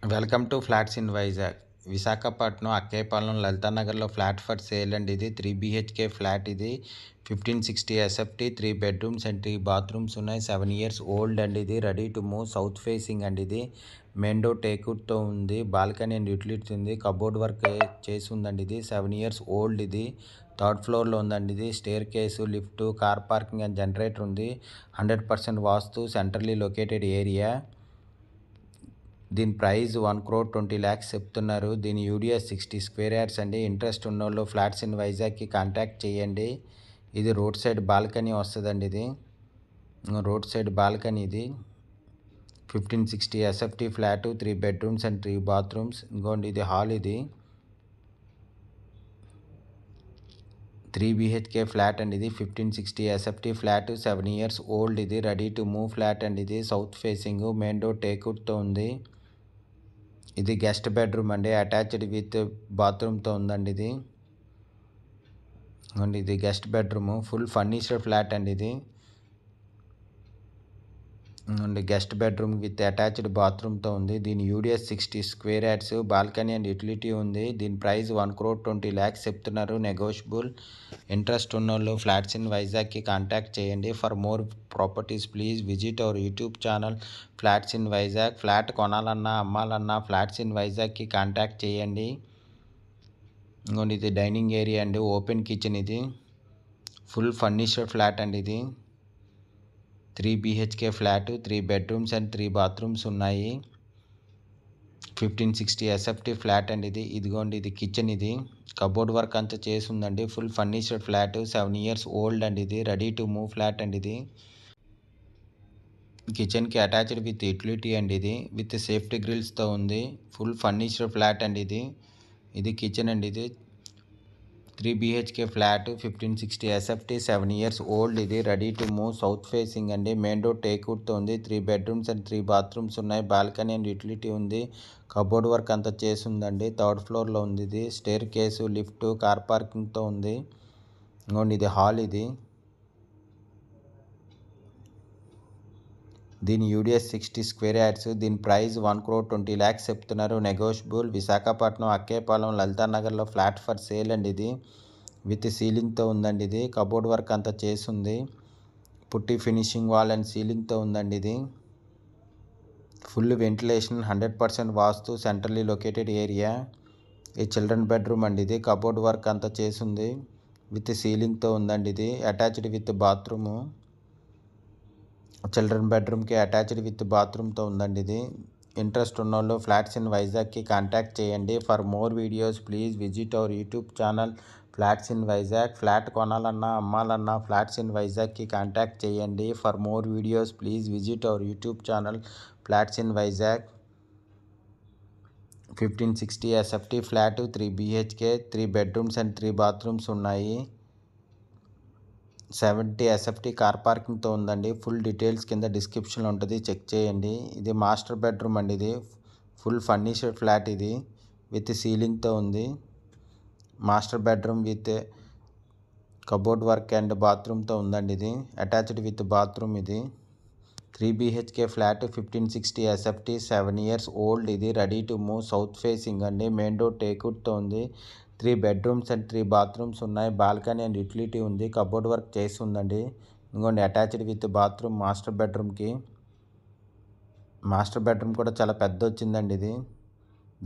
Welcome to flats in Vizag. Visakhapatnam Akkepalem లలితానగర్లో flat for sale అండి. ఇది 3 BHK ఫ్లాట్. ఇది 1560 SFT, 3 బెడ్రూమ్స్ అండ్ 3 బాత్రూమ్స్ ఉన్నాయి. 7 ఇయర్స్ ఓల్డ్ అండి. ఇది ready to move, south facing అండి. ఇది మెయిన్ డోర్ టేక్వుడ్తో ఉంది. బాల్కనీ అండ్ యూటిలిటీ ఉంది. కబోర్డ్ వర్క్ చేసి ఉందండి. ఇది 7 ఇయర్స్ ఓల్డ్. ఇది థర్డ్ ఫ్లోర్లో ఉందండి. ఇది staircase, lift, car parking and generator ఉంది. 100% వాస్తు, సెంట్రల్లీ లొకేటెడ్ ఏరియా. దీని ప్రైస్ 1,20,00,000 చెప్తున్నారు. దీని యూడిఎస్ 60 స్క్వేర్ యార్డ్స్ అండి. ఇంట్రెస్ట్ ఉన్నోళ్ళు ఫ్లాట్స్ ఇన్ వైజాగ్కి కాంటాక్ట్ చేయండి. ఇది రోడ్ సైడ్ బాల్కనీ వస్తుందండి. ఇది రోడ్ సైడ్ బాల్కనీ. ఇది 1560 SFT flat, 3 bedrooms and 3 bathrooms. ఇంకోండి ఇది హాల్. ఇది 3 BHK ఫ్లాట్ అండి. ఇది 1560 SFT ఫ్లాట్, 7 ఇయర్స్ ఓల్డ్. ఇది రెడీ టు మూవ్ ఫ్లాట్ అండి. ఇది సౌత్ ఫేసింగ్, మెయిన్ డోర్ టేక్వుడ్తో ఉంది. ఇది గెస్ట్ బెడ్రూమ్ అండి. అటాచ్డ్ విత్ బాత్రూమ్తో ఉందండి. ఇది guest bedroom, full furniture flat అండి. ఇది గెస్ట్ బెడ్రూమ్ విత్ అటాచ్డ్ బాత్రూమ్తో ఉంది. దీని UDS 60 square yards, balcony and utility ఉంది. దీని ప్రైస్ 1,20,00,000 చెప్తున్నారు. నెగోషియబుల్. ఇంట్రెస్ట్ ఉన్నోళ్ళు ఫ్లాట్స్ ఇన్ వైజాగ్కి కాంటాక్ట్ చేయండి. For more properties please visit our YouTube channel flats in Vizag. Flat కొనాలన్నా అమ్మాలన్నా ఫ్లాట్స్ ఇన్ వైజాగ్కి కాంటాక్ట్ చేయండి. ఇంకోండి ఇది డైనింగ్ ఏరియా అండి. Open kitchen. ఇది ఫుల్ ఫర్నిచర్ ఫ్లాట్ అండి. ఇది 3 BHK flat, 3 bedrooms and 3 bathrooms ఉన్నాయి. 1560 SFT ఫ్లాట్ అండి. ఇది ఇదిగోండి ఇది కిచెన్. ఇది కబోర్డ్ వర్క్ అంతా చేసి ఉందండి. Full furniture flat, 7 years old అండి. ఇది రెడీ టు మూవ్ ఫ్లాట్ అండి. ఇది కిచెన్కి అటాచ్డ్ విత్ యూటిలిటీ అండి. ఇది విత్ సేఫ్టీ గ్రిల్స్తో ఉంది. ఫుల్ ఫర్నిచర్ ఫ్లాట్ అండి. ఇది కిచెన్ అండి. ఇది 3 BHK flat, 1560 SFT, 7 years old. ఇది ready to move, south facing అండి. మెయిన్ డోర్ టేక్వుడ్తో ఉంది. 3 బెడ్రూమ్స్ అండ్ 3 బాత్రూమ్స్ ఉన్నాయి. బాల్కనీ అండ్ యూటిలిటీ ఉంది. కబోర్డ్ వర్క్ అంతా చేసి ఉందండి. థర్డ్ ఫ్లోర్లో ఉంది. ఇది స్టేర్ కేసు, లిఫ్ట్, కార్ పార్కింగ్తో ఉంది. ఇంకోండి ఇది హాల్. ఇది దీని యూడిఎస్ 60 స్క్వేర్ యార్డ్స్. దీని ప్రైస్ 1,20,00,000 చెప్తున్నారు. నెగోషియబుల్. విశాఖపట్నం అక్కేపాలెం లలితానగర్లో ఫ్లాట్ ఫర్ సేల్ అండి. ఇది విత్ సీలింగ్తో ఉందండి. ఇది కబోర్డ్ వర్క్ అంతా చేసి ఉంది. పుట్టి ఫినిషింగ్ వాల్ అండ్ సీలింగ్తో ఉందండి. ఇది full ventilation, 100% vastu, centrally located area. ఈ చిల్డ్రన్ బెడ్రూమ్ అండి. ఇది కబోర్డ్ వర్క్ అంతా చేసి ఉంది. విత్ సీలింగ్తో ఉందండి. ఇది అటాచ్డ్ విత్ బాత్రూము. చిల్డ్రన్ బెడ్రూమ్కి అటాచ్డ్ విత్ బాత్రూమ్తో ఉందండి. ఇది ఇంట్రెస్ట్ ఉన్నోళ్ళు ఫ్లాట్స్ ఇన్ వైజాగ్కి కాంటాక్ట్ చేయండి. For more videos please visit our YouTube channel flats in Vizag. Flat కొనాలన్నా అమ్మాలన్నా ఫ్లాట్స్ ఇన్ వైజాగ్కి కాంటాక్ట్ చేయండి. For more videos please visit our YouTube channel flats in Vizag. 1560 SFT flat, 3 BHK, 3 bedrooms and 3 bathrooms ఉన్నాయి. 70 SFT car పార్కింగ్తో ఉందండి. Full details కింద డిస్క్రిప్షన్లో ఉంటుంది, check చేయండి. ఇది మాస్టర్ బెడ్రూమ్ అండి. ఇది ఫుల్ ఫర్నిచర్ ఫ్లాట్. ఇది విత్ సీలింగ్తో ఉంది. Master bedroom with cupboard work and బాత్రూమ్తో ఉందండి. ఇది అటాచ్డ్ విత్ బాత్రూమ్. ఇది 3 BHK flat, 1560 SFT, 7 years old. ఇది ready to move, south facing అండి. మెయిన్ డోర్ టేక్వుడ్తో ఉంది. 3 బెడ్రూమ్స్ అండ్ 3 బాత్రూమ్స్ ఉన్నాయి. బాల్కనీ అండ్ యూటిలిటీ ఉంది. కబోర్డ్ వర్క్ చేసి ఉందండి. ఇంకోండి attached with bathroom. Master bedroom కూడా చాలా పెద్ద వచ్చిందండి. ఇది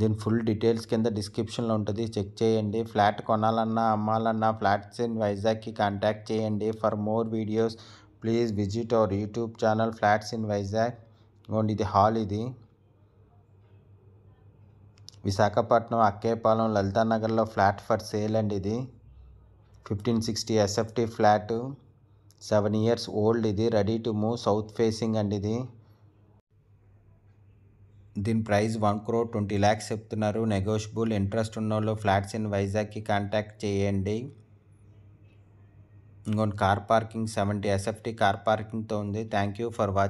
దీని ఫుల్ డీటెయిల్స్ కింద డిస్క్రిప్షన్లో ఉంటుంది, చెక్ చేయండి. ఫ్లాట్ కొనాలన్నా అమ్మాలన్నా ఫ్లాట్స్ ఇన్ వైజాగ్కి కాంటాక్ట్ చేయండి. For more videos please visit our YouTube channel flats in Vizag. ఇంకోండి ఇది హాల్. ఇది విశాఖపట్నం అక్కేపాలెం లలితానగర్లో ఫ్లాట్ ఫర్ సేల్ అండి. ఇది 1560 SFT ఫ్లాట్, 7 ఇయర్స్ ఓల్డ్. ఇది ready to move, south facing అండి. ఇది దీని ప్రైస్ 1,20,00,000 చెప్తున్నారు. నెగోషియబుల్. ఇంట్రెస్ట్ ఉన్నోళ్ళు ఫ్లాట్స్ ఇన్ వైజాగ్కి కాంటాక్ట్ చేయండి. ఇంకోటి కార్ పార్కింగ్ 70 SFT కార్ పార్కింగ్తో ఉంది. Thank you for watching.